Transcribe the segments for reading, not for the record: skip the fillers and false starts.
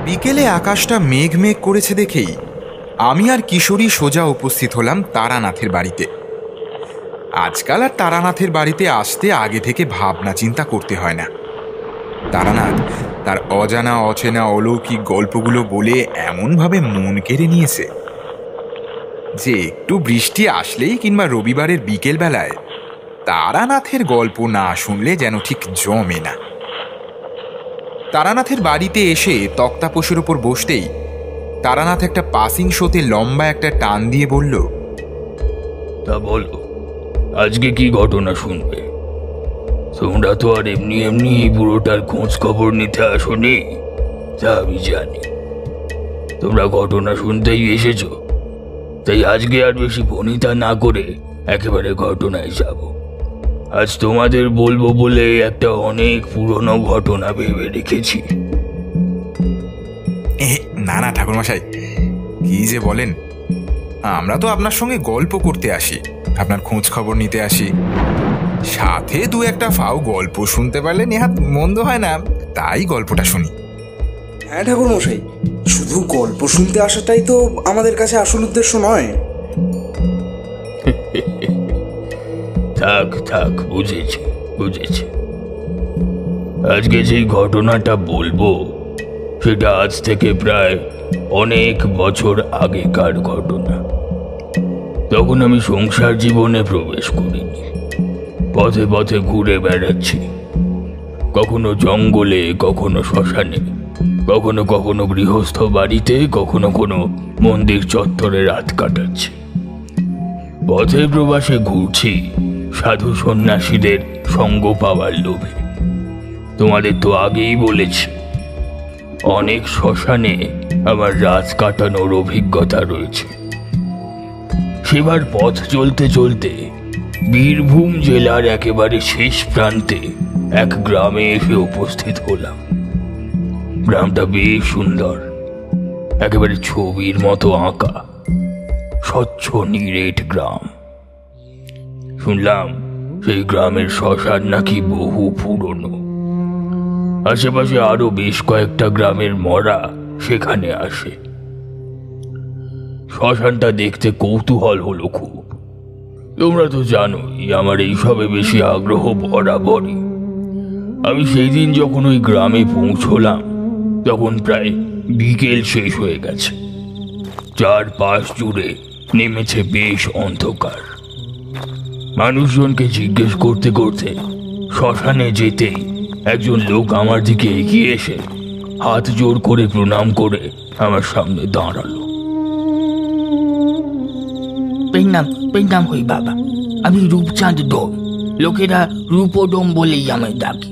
বিকেলে আকাশটা মেঘ মেঘ করেছে দেখেই আমি আর কিশোরী সোজা উপস্থিত হলাম তারানাথের বাড়িতে। আজকাল আর তারানাথের বাড়িতে আসতে আগে থেকে ভাবনা চিন্তা করতে হয় না। তারানাথ তার অজানা অচেনা অলৌকিক গল্পগুলো বলে এমনভাবে মন কেড়ে নিয়েছে যে একটু বৃষ্টি আসলেই কিংবা রবিবারের বিকেল বেলায় তারানাথের গল্প না শুনলে যেন ঠিক জমে না। তারানাথের বাড়িতে এসে তক্তাপোষের উপর বসতেই তারানাথ একটা পাসিং শোতে লম্বা একটা টান দিয়ে বলল, তা বলো, আজকে কি ঘটনা শুনবে? তোমরা তো আর এমনি এমনি পুরোটার খোঁজ খবর নিতে আসোনি, তা আমি জানি। তোমরা ঘটনা শুনতেই এসেছো, তাই আজকে আর বেশি ভনিতা না করে একেবারে ঘটনায় যাব। আজ তোমাদের বলবো বলে একটা অনেক পুরনো ঘটনা ভেবে রেখেছি। না না ঠাকুরমশাই, কি যে বলেন, আমরা তো আপনার সঙ্গে গল্প করতে আসি, আপনার খোঁজ খবর নিতে আসি, সাথে দু একটা ফাও গল্প শুনতে পারলে নেহাত মন্দ হয় না, তাই গল্পটা শুনি। হ্যাঁ ঠাকুরমশাই, শুধু গল্প শুনতে আসাটাই তো আমাদের কাছে আসল উদ্দেশ্য নয়। থাক থাক, বুঝেছি বুঝেছি। আজকে যেই ঘটনাটা বলবো সেটা আজ থেকে প্রায় অনেক বছর আগেকার ঘটনা। তখন আমি সংসার জীবনে প্রবেশ করিনি, পথে পথে ঘুরে বেড়াচ্ছি, কখনো জঙ্গলে, কখনো শ্মশানে, কখনো কখনো গৃহস্থ বাড়িতে, কখনো কোনো মন্দির চত্বরে রাত কাটাচ্ছি। পথে প্রবাসে ঘুরছি সাধু সন্ন্যাসীদের সঙ্গ পাওয়ার লোভে। তোমাদের তো আগেই বলেছি, অনেক শ্মশানে আমার রাত কাটানোর অভিজ্ঞতা রয়েছে। সেবার পথ চলতে চলতে বীরভূম জেলার একেবারে শেষ প্রান্তে এক গ্রামে এসে উপস্থিত হলাম। গ্রামটা বেশ সুন্দর, একেবারে ছবির মতো আঁকা, স্বচ্ছ নিরেট গ্রাম। শুনলাম সেই গ্রামের শ্মশান নাকি বহু পুরনো। আশেপাশে আরো বেশ কয়েকটা গ্রামের মরা সেখানে আসে। শ্মশানটা দেখতে কৌতূহল হলো খুব। তোমরা তো জানোই আমার এইসবে বেশি আগ্রহ বরাবরই। আমি সেই দিন যখন ওই গ্রামে পৌঁছলাম তখন প্রায় বিকেল শেষ হয়ে গেছে। চারপাশ জুড়ে নেমেছে বেশ অন্ধকার। মানুষজনকে জিজ্ঞেস করতে করতে শ্মশানে যেতেই একজন লোক আমার দিকে এগিয়ে এসে হাত জোর করে প্রণাম করে আমার সামনে দাঁড়ালো। প্রণাম হই বাবা, আমি রূপচাঁদ ডোম, লোকেরা রূপডোম বলেই আমায় ডাকে।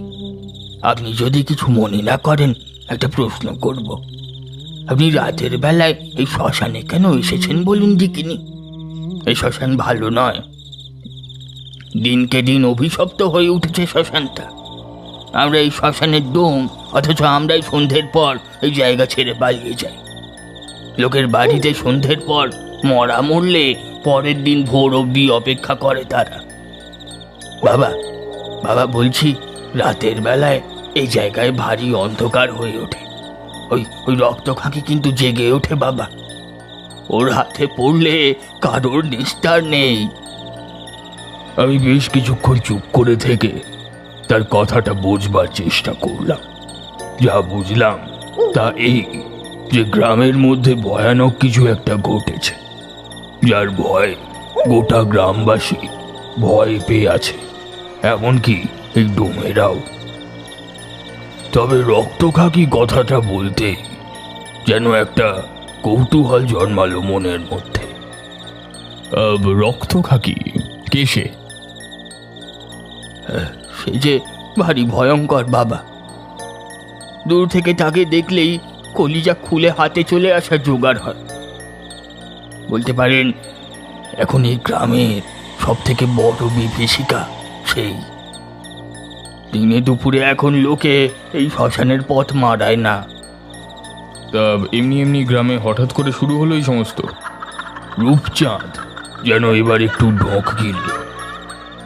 আপনি যদি কিছু মনে না করেন, একটা প্রশ্ন করব। আপনি রাতের বেলায় এই শ্মশানে কেন এসেছেন বলুন দেখিনি? এই শ্মশান ভালো নয়, দিনকে দিন অভিশপ্ত হয়ে উঠেছে শ্মশানটা। আমরা এই শ্মশানের ডোম, অথচ আমরাই সন্ধ্যের পর এই জায়গা ছেড়ে পালিয়ে যাই। লোকের বাড়িতে সন্ধ্যের পর মরা মরলে পরের দিন ভোর অবধি অপেক্ষা করে তারা। বাবা বাবা বলছি, রাতের বেলায় এই জায়গায় ভারী অন্ধকার হয়ে ওঠে। ওই রক্তখাঁকি কিন্তু জেগে ওঠে বাবা। ওর হাতে পড়লে কারোর নিস্তার নেই। আমি বেশ কিছুক্ষণ চুপ করে থেকে তার কথাটা বুঝবার চেষ্টা করলাম। যা বুঝলাম তা এই যে গ্রামের মধ্যে ভয়ানক কিছু একটা ঘটেছে, যার ভয় গোটা গ্রামবাসী ভয় পেয়ে আছে, এমনকি এই ডোমেরাও। তবে রক্তখাকি কথাটা বলতে যেন একটা কৌতূহল জন্মালো মনের মধ্যে। রক্তখাকি কে সে? সে যে ভারী ভয়ঙ্কর বাবা। দূর থেকে তাকে দেখলেই কলিজা খুলে হাতে চলে আসা জোগাড় হয়। বলতে পারেন এখন এই গ্রামের সব থেকে বড় বিভীষিকা সেই। দিনে দুপুরে এখন লোকে এই শ্মশানের পথ মারায় না। তা এমনি এমনি গ্রামে হঠাৎ করে শুরু হলো এই সমস্ত? রূপচাঁদ যেন এবার একটু ঢোক গিলল,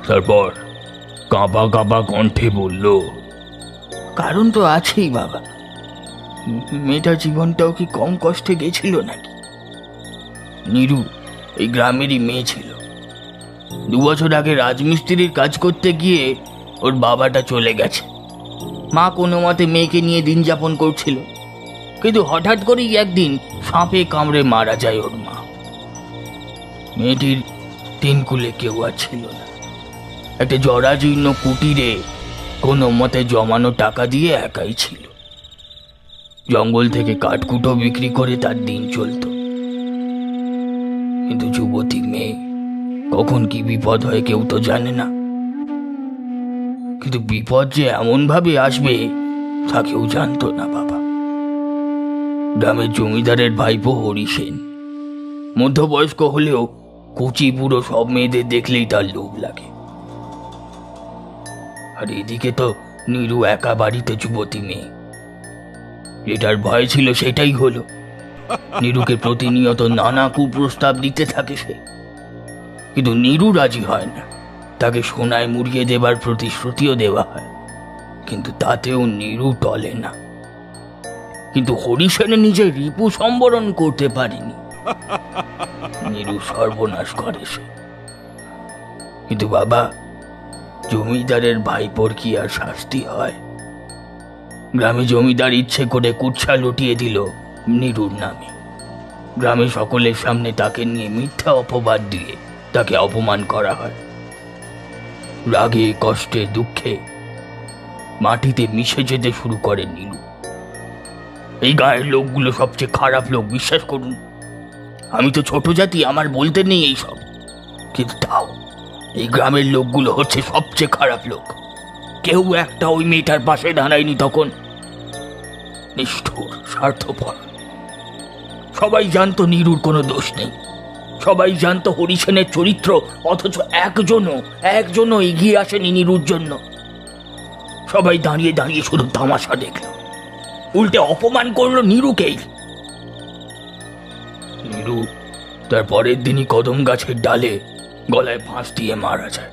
তারপর কাঁপা কাঁপা কণ্ঠে বলল, কারণ তো আছেই বাবা। মেয়েটার জীবনটাও কি কম কষ্টে গেছিল নাকি? নীরু এই গ্রামেরই মেয়ে ছিল। 2 বছর আগে রাজমিস্ত্রির কাজ করতে গিয়ে ওর বাবাটা চলে গেছে। মা কোনো মতে মেয়েকে নিয়ে দিন যাপন করছিল, কিন্তু হঠাৎ করেই একদিন সাপে কামড়ে মারা যায় ওর মা। মেয়েটির 3 কুলে কেউ আর ছিল না। একটা জরাজীর্ণ কুটিরে কোনো মতে জমানো টাকা দিয়ে একাই ছিল। জঙ্গল থেকে কাঠকুটো বিক্রি করে তার দিন চলত। কিন্তু যুবতী মেয়ে, কখন কি বিপদ হয় কেউ তো জানে না। কিন্তু বিপদ যে এমন ভাবে আসবে তা কেউ জানতো না বাবা। গ্রামের জমিদারের ভাইপো হরি সেন মধ্যবয়স্ক হলেও কুচি বুড়ো সব মেয়েদের দেখলেই তার লোভ লাগে। আর এদিকে তো নীরু একা বাড়িতে যুবতী মেয়ে। যেটার ভয় ছিল সেটাই হলো। নীরুকে প্রতিনিয়ত নানা কুপ্রস্তাব দিতে থাকে সে, কিন্তু নীরু রাজি হয় না। তাকে সোনায় মুড়িয়ে দেবার প্রতিশ্রুতিও দেওয়া হয়, কিন্তু তাতেও নীরু টলে না। কিন্তু হরিসেনে নিজে রিপু সম্বরণ করতে পারেনি। নীরু সর্বনাশ করে সে। কিন্তু বাবা, জমিদারের ভাইপোর কি আর শাস্তি হয়? গ্রামে জমিদার ইচ্ছে করে কুৎসা লুটিয়ে দিল নীরুর নামে। গ্রামে সকলের সামনে তাকে নিয়ে মিথ্যা অপবাদ দিয়ে তাকে অপমান করা হয়। রাগে কষ্টে দুঃখে মাটিতে মিশে যেতে শুরু করে নীলু। এই গায়ের লোকগুলো সবচেয়ে খারাপ লোক, বিশ্বাস করুন। আমি তো ছোট জাতি, আমার বলতে নেই এইসব, কিন্তু তাও এই গ্রামের লোকগুলো হচ্ছে সবচেয়ে খারাপ লোক। কেউ একটা ওই মেয়েটার পাশে দাঁড়ায়নি তখন। নিষ্ঠুর, স্বার্থপর। সবাই জানতো নীরুর কোনো দোষ নেই। সবাই জানতো হরিসেনের চরিত্র, অথচ একজনও এগিয়ে আসেনি নীরুর জন্য। সবাই দাঁড়িয়ে দাঁড়িয়ে শুধু তামাশা দেখল, উল্টে অপমান করলো নীরুকেই। নীরু তার পরের দিনই কদম গাছের ডালে গলায় ফাঁস দিয়ে মারা যায়।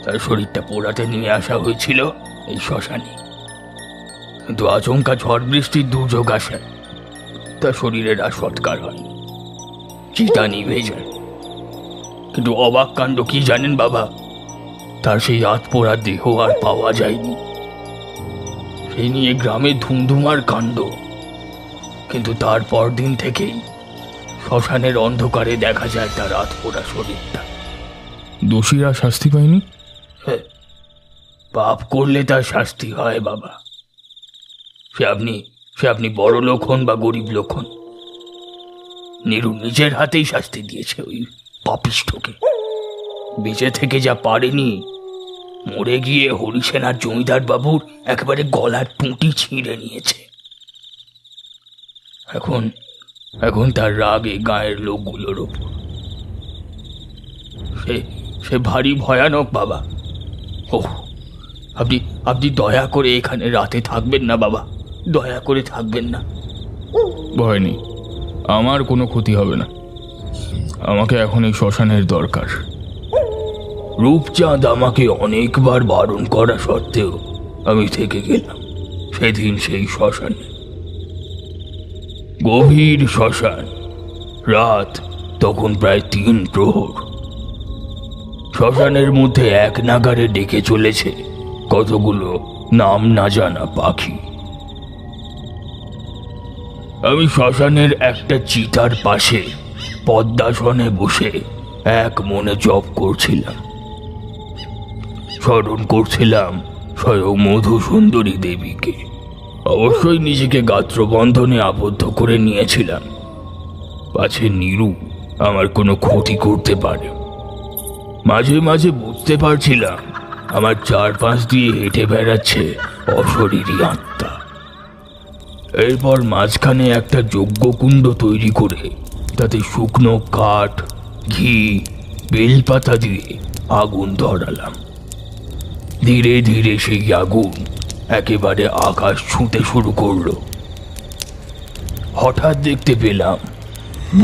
তার শরীরটা পোড়াতে নিয়ে আসা হয়েছিল এই শ্মশানে, কিন্তু আচমকা ঝড় বৃষ্টির দুর্যোগ আসে, তার শরীরের আর সৎকার হয়নি। চিতা নিভে যায়। কিন্তু অবাক কাণ্ড কি জানেন বাবা, তার সেই আতপোড়া দেহ আর পাওয়া যায়নি। সেই নিয়ে গ্রামে ধুমধুমার কাণ্ড। কিন্তু তার পরদিন থেকেই শ্মশানের অন্ধকারে দেখা যায় তার আতপোড়া শরীরটা। দোষীরা শাস্তি পায়নি? পাপ করলে তার শাস্তি হয় বাবা। সে আপনি বড় লোক হন বা গরিব লোক হন। নীরু নিজের হাতেই শাস্তি দিয়েছে ওই পাপিষ্ঠকে। বেঁচে থেকে যা পারেনি, মরে গিয়ে হরিসেন আর জমিদার বাবুর একেবারে গলার টুঁটি ছিঁড়ে নিয়েছে। এখন তার রাগে গায়ের লোকগুলোর ওপর। সে ভারী ভয়ানক বাবা। ওহ, আপনি দয়া করে এখানে রাতে থাকবেন না বাবা, দয়া করে থাকবেন না। ভয় নেই, আমার কোনো ক্ষতি হবে না। আমাকে এখন এই শ্মশানের দরকার। রূপচাঁদ আমাকে অনেকবার বারণ করা সত্ত্বেও আমি থেকে গেলাম সেদিন সেই শ্মশানে। গভীর শ্মশান, রাত তখন প্রায় 3 প্রহর। শ্মশানের মধ্যে এক নাগারে ডেকে চলেছে কতগুলো নাম না জানা পাখি। আমি শ্মশানের একটা চিতার পাশে পদ্মাসনে বসে এক মনে জপ করছিলাম। স্মরণ করছিলাম স্বয়ং মধুসুন্দরী দেবীকে। অবশ্যই নিজেকে গাত্রবন্ধনে আবদ্ধ করে নিয়েছিলাম, পাছে নীরু আমার কোনো ক্ষতি করতে পারে। মাঝে মাঝে বুঝতে পারছিলাম আমার চারপাশ দিয়ে হেঁটে বেড়াচ্ছে অশরীরী আত্মা। এরপর মাঝখানে একটা যজ্ঞকুণ্ড তৈরি করে তাতে শুকনো কাঠ, ঘি, বেলপাতা দিয়ে আগুন ধরালাম। ধীরে ধীরে সেই আগুন একেবারে আকাশ ছুঁতে শুরু করলো। হঠাৎ দেখতে পেলাম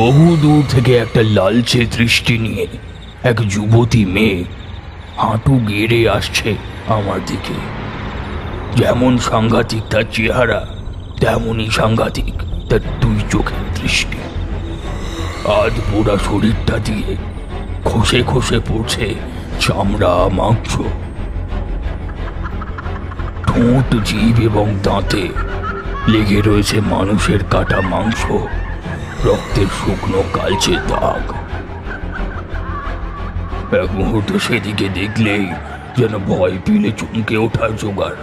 বহু দূর থেকে একটা লালচে দৃষ্টি নিয়ে এক যুবতী মেয়ে হাঁটু গেড়ে আসছে আমার দিকে। যেমন সাংঘাতিক তার চেহারা, তেমনই সাংঘাতিক তার দুই চোখের দৃষ্টি। আধ পোড়া শরীরটা দিয়ে খসে খসে পড়ছে চামড়া, মাংস। ঠোঁট, জিভ এবং দাঁতে লেগে রয়েছে মানুষের কাটা মাংস, রক্তের শুকনো কালচে দাগ। এক মুহূর্ত সেদিকে দেখলেই যেন ভয় পেলে চমকে ওঠার জোগাড়।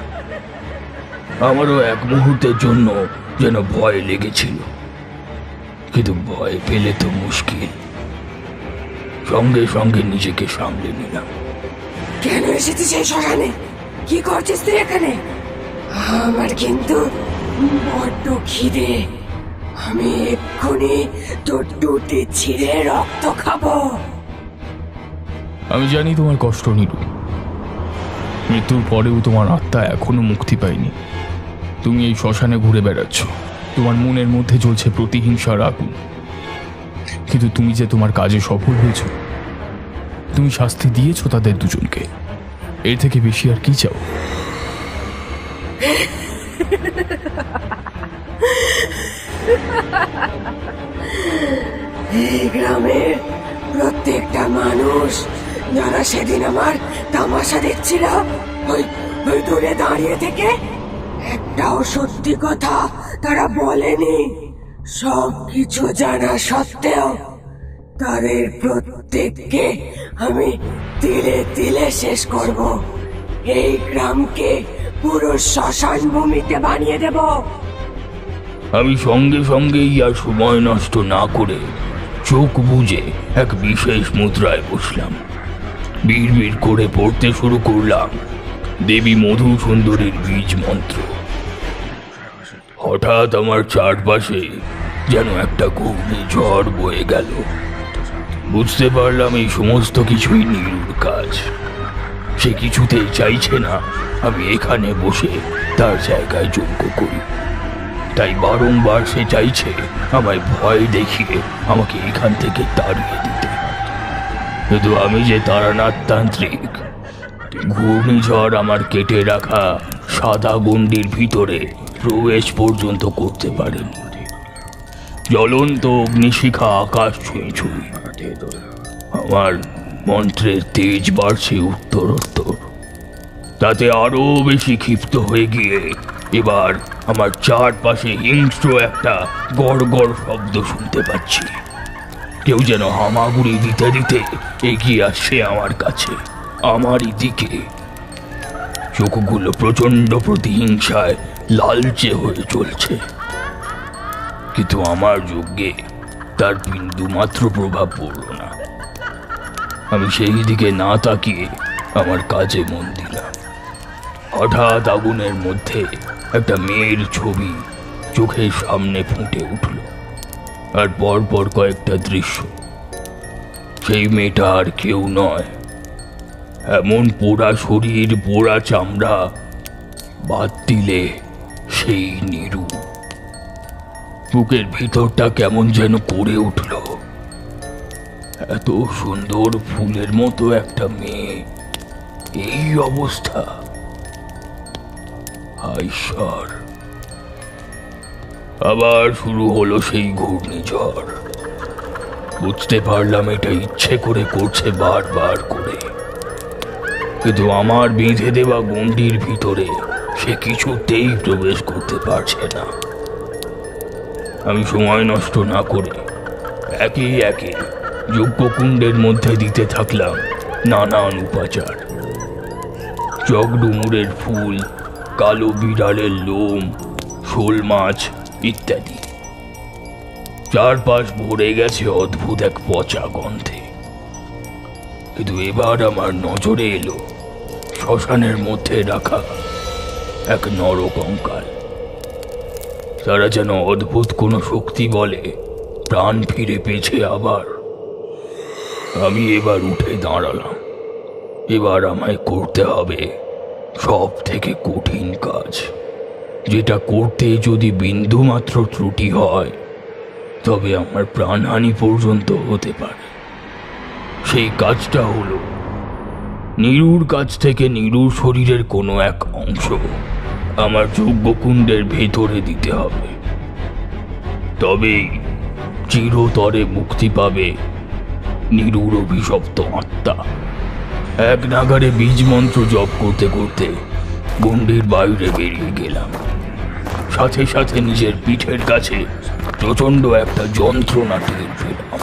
আমারও এক মুহূর্তের জন্য যেন ভয় লেগেছিল, কিন্তু ভয় পেলে তো মুশকিল। সঙ্গে সঙ্গে নিজেকে সামলে নিলাম। কেন এসেছিস এই শ্মশানে? কি করছিস তুই এখানে? আমার কিন্তু বড্ড খিদে। আমি এক্ষুনি তোর দুটি ছিঁড়ে রক্ত খাবো। আমি জানি তোমার কষ্ট, নীরু। মৃত্যুর পরেও তোমার আত্মা এখনো মুক্তি পায়নি। তুমি এই শ্মশানে ঘুরে বেড়াচ্ছ, তোমার মনের মধ্যে জ্বলছে প্রতিহিংসার আগুন। কিন্তু তুমি যে তোমার কাজে সফল হয়েছ, তুমি শাস্তি দিয়েছ তাদের দুজনকে, এর থেকে বেশি আর কি চাও? এই গ্রামের প্রত্যেকটা মানুষ যারা সেদিন আমার তামাশা দেখছিল, ওই ওই দূরে দাঁড়িয়ে থেকে একটাও সত্যি কথা তারা বলেনি। সব কিছু জানা সত্ত্বেও তাদের প্রত্যেককে আমি তিলে তিলে শেষ করব। এই গ্রামকে পুরো শ্মশান ভূমিতে বানিয়ে দেব। আমি সঙ্গে সঙ্গেই আর সময় নষ্ট না করে চোখ বুজে এক বিশেষ মুদ্রায় বসলাম। বিড় করে পড়তে শুরু করলাম দেবী মধু সুন্দরীর বীজ মন্ত্র। হঠাৎ আমার চারপাশে যেন একটা ঘূর্ণিঝড় বয়ে গেল। বুঝতে পারলাম এই সমস্ত কিছুই নীলুর কাজ। সে কিছুতেই চাইছে না আমি এখানে বসে তার জায়গায় যজ্ঞ করি, তাই বারংবার সে চাইছে আমায় ভয় দেখিয়ে আমাকে এখান থেকে তাড়িয়ে দিতে। কিন্তু আমি যে তারানাথ তান্ত্রিক, ঘূর্ণিঝড় আমার কেটে রাখা সাদা গণ্ডির ভিতরে প্রবেশ পর্যন্ত করতে পারেনি। জ্বলন্ত অগ্নিশিখা আকাশ ছুঁই ছুঁই। আমার মন্ত্রের তেজ বাড়ছে উত্তরোত্তর। তাতে আরো বেশি ক্ষিপ্ত হয়ে গিয়ে এবার আমার চারপাশে হিংস্র একটা গড় গড় শব্দ শুনতে পাচ্ছি। কেউ যেন হামাগুড়ি দিতে দিতে এগিয়ে আসছে আমার কাছে, আমারই দিকে। চোখগুলো প্রচন্ড প্রতিহিংসায় লালচে হয়ে চলছে, কিন্তু আমার যজ্ঞে তার বিন্দু মাত্র প্রভাব পড়ল না। আমি সেই দিকে না তাকিয়ে আমার কাজে মন দিলাম। হঠাৎ আগুনের মধ্যে একটা মেয়ের ছবি চোখের সামনে ফুটে উঠল, আর পরপর কয়েকটা দৃশ্য। সেই মেয়েটা আর কেউ নয়, এমন পোড়া শরীর, পোড়া চামড়া, বাদ দিলে সেই নীরু। বুকের ভিতরটা কেমন যেন করে উঠল। এত সুন্দর ফুলের মতো একটা মেয়ে, এই অবস্থা! হায় ঈশ্বর! আবার শুরু হলো সেই ঘূর্ণিঝড়। বুঝতে পারলাম এটা ইচ্ছে করে করছে বারবার করে, কিন্তু আমার বেঁধে দেওয়া গণ্ডির ভিতরে সে কিছুতেই প্রবেশ করতে পারছে না। আমি সময় নষ্ট না করে একে একে যজ্ঞকুণ্ডের মধ্যে দিতে থাকলাম নানান উপাচার। জগডুমুরের ফুল, কালো বিড়ালের লোম, শোল মাছ ইত্যাদি। চারপাশ ভরে গেছে অদ্ভুত এক পচা গন্ধে। কিন্তু এবার আমার নজরে এলো শ্মশানের মধ্যে রাখা এক নরকঙ্কাল। তারা যেন অদ্ভুত কোনো শক্তি বলে প্রাণ ফিরে পেয়েছে আবার। আমি এবার উঠে দাঁড়ালাম। এবার আমায় করতে হবে সব থেকে কঠিন কাজ, যেটা করতে যদি বিন্দুমাত্র ত্রুটি হয় তবে আমার প্রাণহানি পর্যন্ত হতে পারে। সেই কাজটা হলো নীরুর কাছ থেকে নীরুর শরীরের কোনো এক অংশ আমার যজ্ঞকুণ্ডের ভেতরে দিতে হবে, তবেই চিরতরে মুক্তি পাবে নিরুর অভিশপ্ত আত্মা। এক নাগারে বীজ মন্ত্র জপ করতে করতে গণ্ডির বাইরে বেরিয়ে গেলাম। সাথে সাথে নিজের পিঠের কাছে প্রচন্ড একটা যন্ত্রণা টের পেলাম।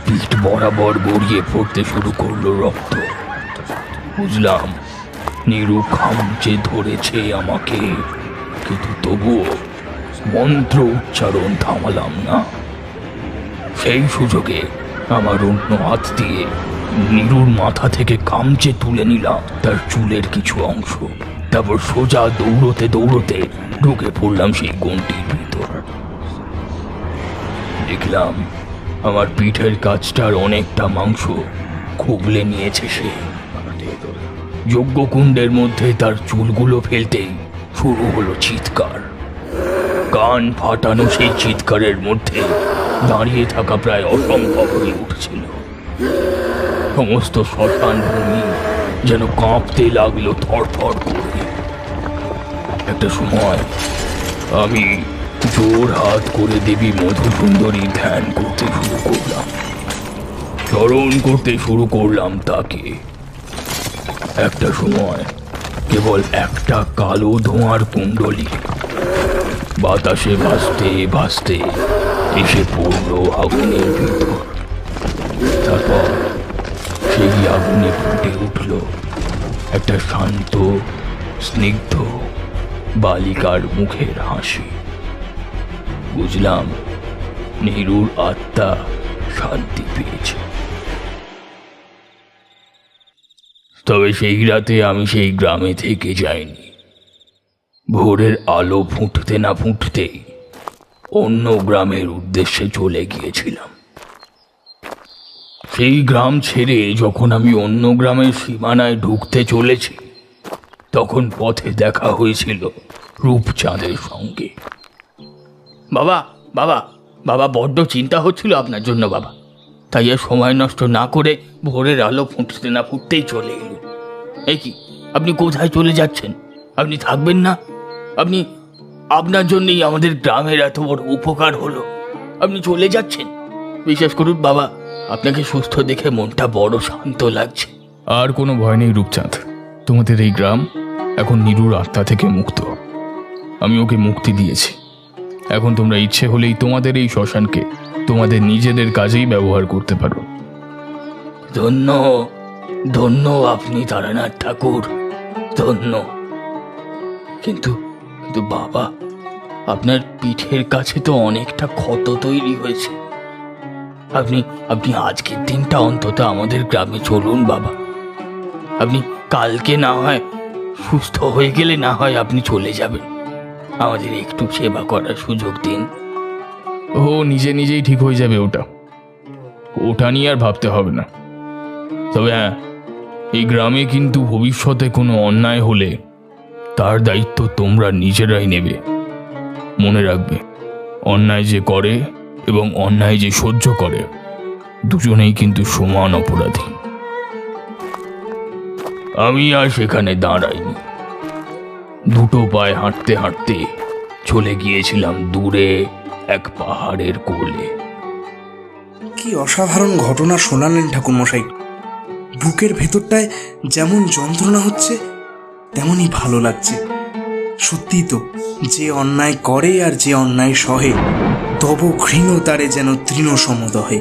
পিঠ বরাবর গড়িয়ে পড়তে শুরু করলো রক্ত। বুঝলাম নিরু খামচে ধরেছে আমাকে, কিন্তু তবুও মন্ত্র উচ্চারণ থামালাম না। সেই সুযোগে আমার অন্য হাত দিয়ে নিরুর মাথা থেকে খামচে তুলে নিলাম তার চুলের কিছু অংশ। তারপর সোজা দৌড়তে দৌড়তে ঢুকে পড়লাম সেই গণ্ডির ভিতর। দেখলাম আমার পিঠের কাছটার অনেকটা মাংস খুবলে নিয়েছে সে। যজ্ঞকুণ্ডের মধ্যে তার চুলগুলো ফেলতেই শুরু হলো চিৎকার। কান ফাটানো সেই চিৎকারের মধ্যে দাঁড়িয়ে থাকা প্রায় অসম্ভব হয়ে উঠছিল। সমস্ত শ্মশান ভূমি যেন কাঁপতে লাগলো থরথর করে। একটা সময় আমি জোর হাত করে দেবী মধুসুন্দরী ধ্যান করতে শুরু করলাম, স্মরণ করতে শুরু করলাম তাকে। একটা সময় কেবল একটা কালো ধোঁয়ার কুণ্ডলী বাতাসে ভাসতে ভাসতে এসে পড়লো আগুনের ভিতর। তারপর সেই আগুনে ফুটে উঠল একটা শান্ত স্নিগ্ধ বালিকার মুখের হাসি। বুঝলাম নিরুর আত্মা শান্তি পেয়েছে। তবে সেই রাতে আমি সেই গ্রামে থেকে যাইনি। ভোরের আলো ফুটতে না ফুটতেই অন্য গ্রামের উদ্দেশ্যে চলে গিয়েছিলাম। সেই গ্রাম ছেড়ে যখন আমি অন্য গ্রামের সীমানায় ঢুকতে চলেছি, তখন পথে দেখা হয়েছিল রূপচাঁদের সঙ্গে। বাবা বাবা বাবা বড্ড চিন্তা হচ্ছিল আপনার জন্য বাবা, তাই আর সময় নষ্ট না করে ভোরের আলো ফুটতে না ফুটতেই চলে এলো। এই কি, আপনি কোথায় চলে যাচ্ছেন? আপনি থাকবেন না? আপনি, আপনার জন্যই আমাদের গ্রামের এত বড় উপকার হলো, আপনি চলে যাচ্ছেন? বিশ্বাস করুন বাবা, আপনাকে সুস্থ দেখে মনটা বড় শান্ত লাগছে। আর কোনো ভয় নেই রূপচাঁদ, তোমাদের এই গ্রাম এখন নিরুর আত্মা থেকে মুক্ত। আমি ওকে মুক্তি দিয়েছি। এখন তোমরা ইচ্ছে হলেই তোমাদের এই শ্মশানকে তোমাদের নিজেদের কাজেই ব্যবহার করতে পারো। ধন্য ধন্য আপনি তারানাথ ঠাকুর, ধন্য। কিন্তু কিন্তু বাবা, আপনার পিঠের কাছে তো অনেকটা ক্ষত তৈরি হয়েছে। আপনি আপনি আজকের দিনটা অন্তত আমাদের গ্রামে চলুন বাবা। আপনি কালকে না হয় সুস্থ হয়ে গেলে না হয় আপনি চলে যাবেন। আমাদের একটু সেবা করার সুযোগ দিন। ও নিজে নিজেই ঠিক হয়ে যাবে, ওটা নিয়ে আর ভাবতে হবে না। তবে হ্যাঁ, এই গ্রামে কিন্তু ভবিষ্যতে কোনো অন্যায় হলে তার দায়িত্ব তোমরা নিজেরাই নেবে। মনে রাখবে, অন্যায় যে করে এবং অন্যায় যে সহ্য করে, দুজনেই কিন্তু সমান অপরাধী। আমি আর সেখানে দাঁড়াইনি। দুটো পায়ে হাঁটতে হাঁটতে চলে গিয়েছিলাম দূরে এক পাহাড়ের কোলে। কি অসাধারণ ঘটনা শোনালেন ঠাকুরমশাই। বুকের ভেতরটায় যেমন যন্ত্রণা হচ্ছে তেমনই ভালো লাগছে। সত্যি তো, যে অন্যায় করে আর যে অন্যায় সহে, তব ঘৃণ তারে যেন তৃণ সমদহে।